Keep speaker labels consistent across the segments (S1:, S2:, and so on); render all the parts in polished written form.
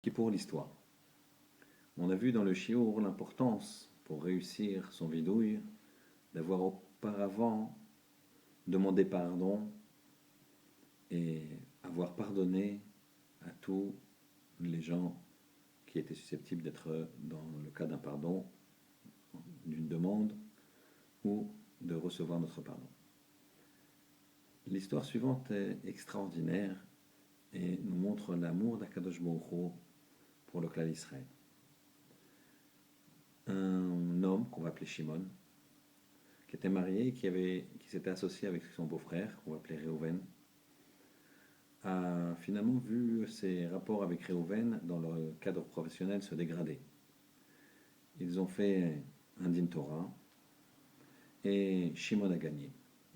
S1: Qui pour l'histoire. On a vu dans le Chiour l'importance, pour réussir son vidouille, d'avoir auparavant demandé pardon et avoir pardonné à tous les gens qui étaient susceptibles d'être dans le cas d'un pardon, d'une demande ou de recevoir notre pardon. L'histoire suivante est extraordinaire et nous montre l'amour d'Akadosh Baruch Hu pour le clan d'Israël. Un homme qu'on va appeler Shimon, qui était marié et qui s'était associé avec son beau-frère, qu'on va appeler Réhouven, a finalement vu ses rapports avec Réhouven dans le cadre professionnel se dégrader. Ils ont fait un din Torah et Shimon a gagné.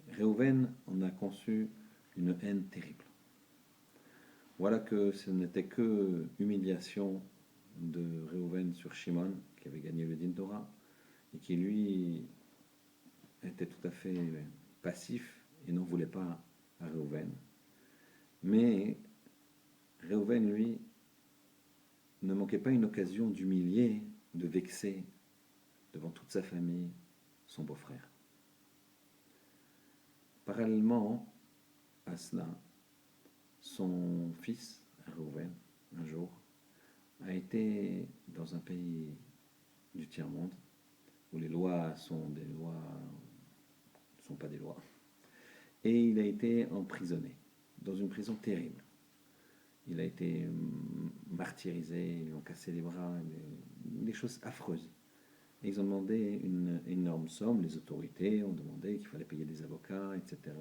S1: Réhouven en a conçu une haine terrible. Voilà que ce n'était que humiliation de Réhouven sur Shimon, qui avait gagné le din Torah, et qui lui était tout à fait passif et n'en voulait pas à Réhouven. Mais Réhouven, lui, ne manquait pas une occasion d'humilier, de vexer devant toute sa famille son beau-frère. Parallèlement à cela, son fils, Réhouven, un jour, a été dans un pays du tiers-monde où les lois sont des lois, ne sont pas des lois, et il a été emprisonné dans une prison terrible. Il a été martyrisé, ils lui ont cassé les bras, des choses affreuses. Et ils ont demandé une énorme somme, les autorités ont demandé qu'il fallait payer des avocats, etc.,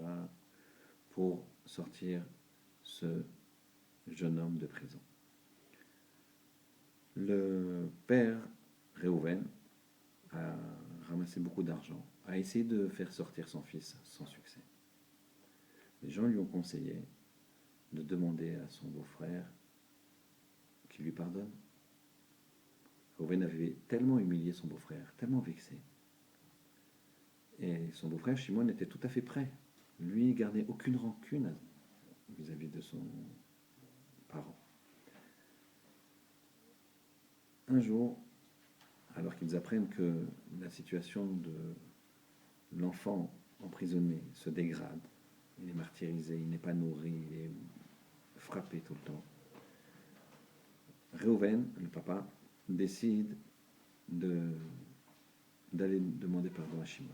S1: pour sortir ce jeune homme de prison. Le père, Réhouven, a ramassé beaucoup d'argent, a essayé de faire sortir son fils sans succès. Les gens lui ont conseillé de demander à son beau-frère qu'il lui pardonne. Réhouven avait tellement humilié son beau-frère, tellement vexé. Et son beau-frère, Shimon, était tout à fait prêt. Lui, il gardait aucune rancune vis-à-vis de son parent. Un jour, alors qu'ils apprennent que la situation de l'enfant emprisonné se dégrade, il est martyrisé, il n'est pas nourri, il est frappé tout le temps, Réhouven, le papa, décide d'aller demander pardon à Shimon.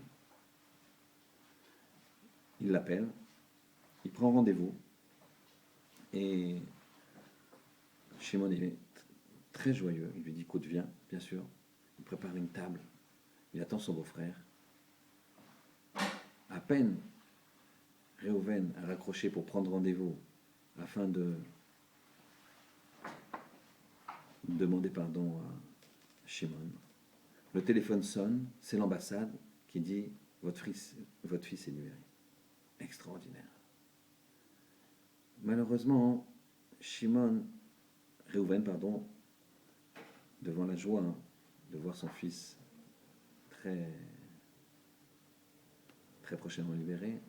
S1: Il l'appelle, il prend rendez-vous, et Shimon est très joyeux. Il lui dit écoute, viens, bien sûr. Il prépare une table, il attend son beau-frère. À peine Réhouven a raccroché pour prendre rendez-vous afin de demander pardon à Shimon. Le téléphone sonne, c'est l'ambassade qui dit votre fils est libéré. Extraordinaire. Malheureusement, Réhouven, devant la joie de voir son fils très, très prochainement libéré,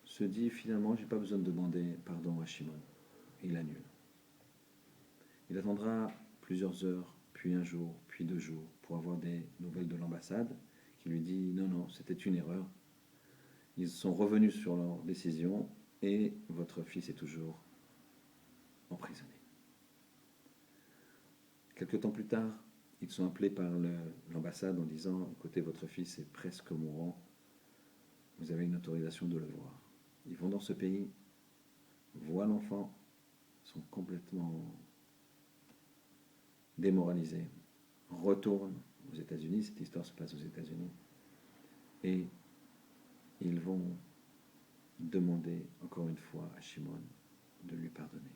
S1: se dit finalement, j'ai pas besoin de demander pardon à Shimon. Et il annule. Il attendra plusieurs heures, puis un jour, puis 2 jours, pour avoir des nouvelles de l'ambassade, qui lui dit non, non, c'était une erreur. Ils sont revenus sur leur décision et votre fils est toujours emprisonné. Quelque temps plus tard, ils sont appelés par l'ambassade en disant écoutez, votre fils est presque mourant, vous avez une autorisation de le voir. Ils vont dans ce pays, voient l'enfant, sont complètement démoralisés, retournent aux États-Unis, cette histoire se passe aux États-Unis, et ils vont demander encore une fois à Shimon de lui pardonner.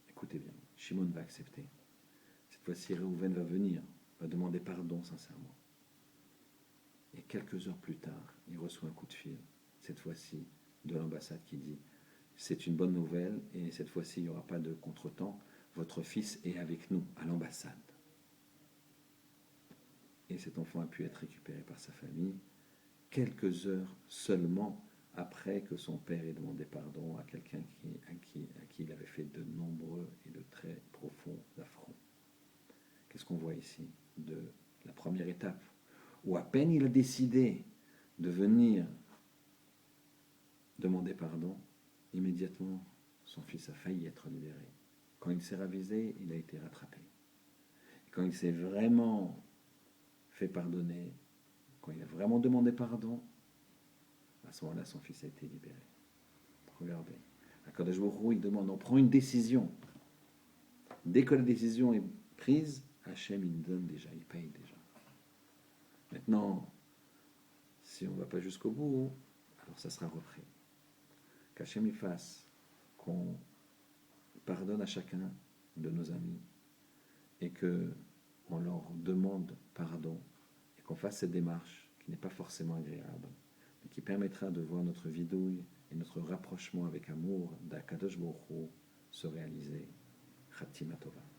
S1: Écoutez bien, Shimon va accepter. Cette fois-ci, Réhouven va venir, va demander pardon sincèrement. Et quelques heures plus tard, il reçoit un coup de fil, cette fois-ci de l'ambassade qui dit c'est une bonne nouvelle et cette fois-ci il n'y aura pas de contretemps, votre fils est avec nous à l'ambassade. Et cet enfant a pu être récupéré par sa famille quelques heures seulement après que son père ait demandé pardon à quelqu'un à qui il avait fait de nombreux et de très profonds affronts. qu'on voit ici, de la première étape, où à peine il a décidé de venir demander pardon, immédiatement, son fils a failli être libéré. Quand il s'est ravisé, il a été rattrapé. Et quand il s'est vraiment fait pardonner, quand il a vraiment demandé pardon, à ce moment-là, son fils a été libéré. Regardez. Akadosh Baruch Hu, il demande, on prend une décision. Dès que la décision est prise, Hachem, il donne déjà, il paye déjà. Maintenant, si on ne va pas jusqu'au bout, alors ça sera repris. Qu'Hachem y fasse qu'on pardonne à chacun de nos amis et que on leur demande pardon et qu'on fasse cette démarche qui n'est pas forcément agréable, mais qui permettra de voir notre vidouille et notre rapprochement avec amour d'Akadosh Baruch Hu se réaliser. Khatima Tova.